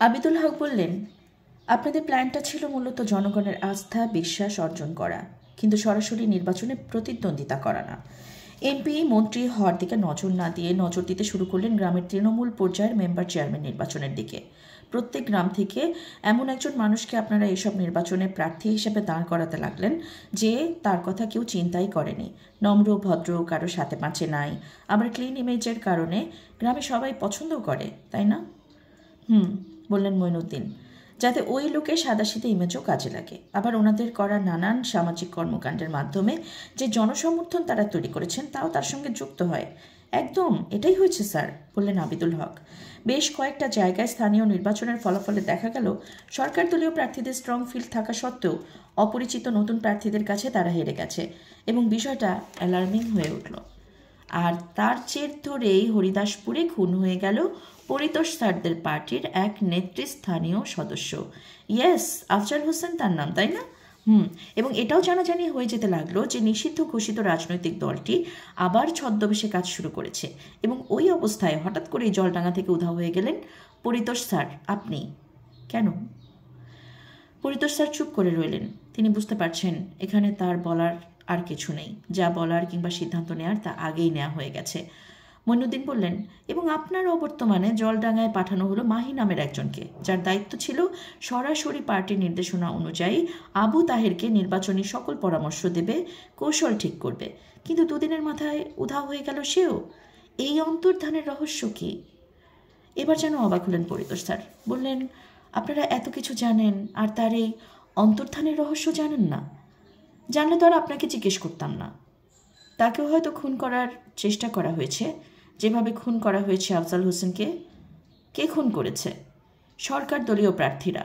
আবিদুল হক বললেন, আপনাদের প্ল্যানটা ছিল মূলত জনগণের আস্থা বিশ্বাস অর্জন করা, কিন্তু সরাসরি নির্বাচনে প্রতিদ্বন্দ্বিতা করা না। এমপি মন্ত্রী হওয়ার দিকে নজর না দিয়ে নজর দিতে শুরু করলেন গ্রামের তৃণমূল পর্যায়ের মেম্বার চেয়ারম্যান নির্বাচনের দিকে। প্রত্যেক গ্রাম থেকে এমন একজন মানুষকে আপনারা এসব নির্বাচনে প্রার্থী হিসেবে দাঁড় করাতে লাগলেন যে তার কথা কেউ চিন্তাই করেনি। নম্র ভদ্র, কারো সাথে পাঁচে নাই, আবার ক্লিন ইমেজের কারণে গ্রামে সবাই পছন্দও করে, তাই না? বললেন মঈনুদ্দিন, যাতে ওই লোকের সাদাসিধে ইমেজও কাজে লাগে। আবার ওনাদের করা নানান সামাজিক কর্মকাণ্ডের মাধ্যমে যে জনসমর্থন তারা তৈরি করেছেন তাও তার সঙ্গে যুক্ত হয়। একদম এটাই হয়েছে স্যার, বললেন আবিদুল হক। বেশ কয়েকটা জায়গায় স্থানীয় নির্বাচনের ফলাফলে দেখা গেল সরকার দলীয় প্রার্থীদের স্ট্রং ফিল্ড থাকা সত্ত্বেও অপরিচিত নতুন প্রার্থীদের কাছে তারা হেরে গেছে এবং বিষয়টা অ্যালার্মিং হয়ে উঠল। আর তার জের ধরেই হরিদাসপুরে খুন হয়ে গেল পরিতোষ স্যারদের পার্টির এক নেতৃস্থানীয় সদস্য। ইয়েস, আফজাল হোসেন তার নাম, তাই না? এবং এটাও জানাজানি হয়ে যেতে লাগলো যে নিষিদ্ধ ঘোষিত রাজনৈতিক দলটি আবার ছদ্মবেশে কাজ শুরু করেছে। এবং ওই অবস্থায় হঠাৎ করেই জলডাঙ্গা থেকে উধাও হয়ে গেলেন পরিতোষ স্যার। আপনি কেন? পরিতোষ স্যার চুপ করে রইলেন। তিনি বুঝতে পারছেন এখানে তার বলার আর কিছু নেই। যা বলার কিংবা সিদ্ধান্ত নেওয়ার তা আগেই নেওয়া হয়ে গেছে। মঈনুদ্দিন বললেন, এবং আপনার অবর্তমানে জলডাঙ্গায় পাঠানো হলো মাহি নামের একজনকে, যার দায়িত্ব ছিল সরাসরি পার্টির নির্দেশনা অনুযায়ী আবু তাহেরকে নির্বাচনী সকল পরামর্শ দেবে, কৌশল ঠিক করবে। কিন্তু দুদিনের মাথায় উধাও হয়ে গেল সেও। এই অন্তর্ধানের রহস্য কি? এবার যেন অবাক হলেন পরিতোষ স্যার। বললেন, আপনারা এত কিছু জানেন আর তার এই অন্তর্ধানের রহস্য জানেন না? জানলে তো আর আপনাকে জিজ্ঞেস করতাম না। তাকেও হয়তো খুন করার চেষ্টা করা হয়েছে, যেভাবে খুন করা হয়েছে আফজাল হোসেনকে। কে খুন করেছে? সরকার দলীয় প্রার্থীরা।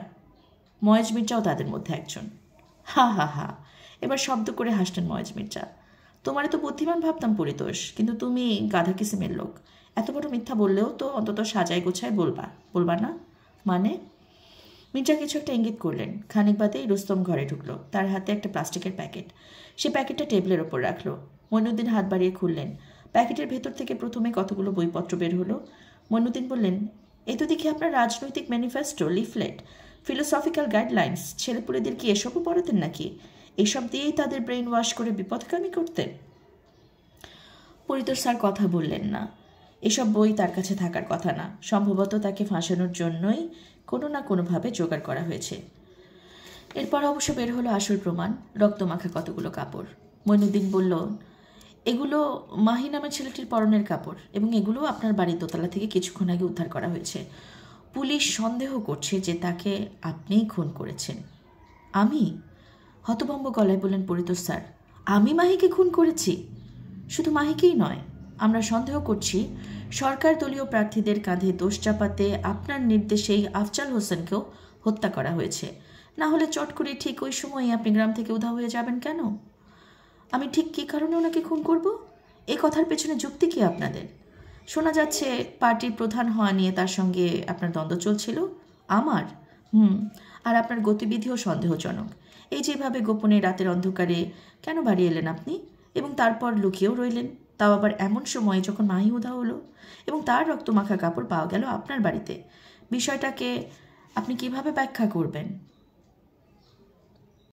ময়েজ মির্জাও তাদের মধ্যে একজন। হা হা হা, এবার শব্দ করে হাসলেন ময়েজ মির্জা। তোমারে তো বুদ্ধিমান ভাবতাম পরিতোষ, কিন্তু তুমি গাধা কিসিমের লোক। এত বড় মিথ্যা বললেও তো অন্তত সাজায় গোছায় বলবা না? মানে? মির্জা কিছু একটা ইঙ্গিত করলেন। খানিক বাদেই রুস্তম ঘরে ঢুকলো। তার হাতে একটা প্লাস্টিকের প্যাকেট। সে প্যাকেটটা টেবিলের ওপর রাখলো। মঈনুদ্দিন হাত বাড়িয়ে খুললেন। প্যাকেটের ভেতর থেকে প্রথমে কতগুলো বইপত্র বের হলো। মঈনুদ্দিন বললেন, এই তো দেখি আপনার রাজনৈতিক ম্যানিফেস্টো, লিফলেট, ফিলোসফিক্যাল গাইডলাইন্স। ছেলেপুলেদের কি এসবও পড়াতেন নাকি? এসব দিয়েই তাদের ব্রেন ওয়াশ করে বিপদগামী করতেন? পরিতোষ স্যার কথা বললেন না। এসব বই তার কাছে থাকার কথা না। সম্ভবত তাকে ফাঁসানোর জন্যই কোনো না কোনোভাবে জোগাড় করা হয়েছে। এরপর অবশ্য বের হলো আসল প্রমাণ, রক্তমাখা কতগুলো কাপড়। মঈনুদ্দিন বলল, এগুলো মাহি নামের ছেলেটির পরনের কাপড়, এবং এগুলো আপনার বাড়ির দোতলা থেকে কিছুক্ষণ আগে উদ্ধার করা হয়েছে। পুলিশ সন্দেহ করছে যে তাকে আপনিই খুন করেছেন। আমি? হতভম্ব গলায় বললেন পরিতোষ স্যার, আমি মাহিকে খুন করেছি? শুধু মাহিকেই নয়, আমরা সন্দেহ করছি সরকার দলীয় প্রার্থীদের কাঁধে দোষ চাপাতে আপনার নির্দেশেই আফজাল হোসেনকেও হত্যা করা হয়েছে। না হলে চট করে ঠিক ওই সময়ই আপনি গ্রাম থেকে উধাও হয়ে যাবেন কেন? আমি ঠিক কী কারণে ওনাকে খুন করব? এই কথার পেছনে যুক্তি কি আপনাদের? শোনা যাচ্ছে পার্টির প্রধান হওয়া নিয়ে তার সঙ্গে আপনার দ্বন্দ্ব চলছিল। আমার? আর আপনার গতিবিধিও সন্দেহজনক। এই যেভাবে গোপনে রাতের অন্ধকারে কেন বাড়ি এলেন আপনি, এবং তারপর লুকিয়েও রইলেন, তাও আবার এমন সময়ে যখন মাহি উধাও হলো এবং তার রক্তমাখা কাপড় পাওয়া গেল আপনার বাড়িতে। বিষয়টাকে আপনি কিভাবে ব্যাখ্যা করবেন?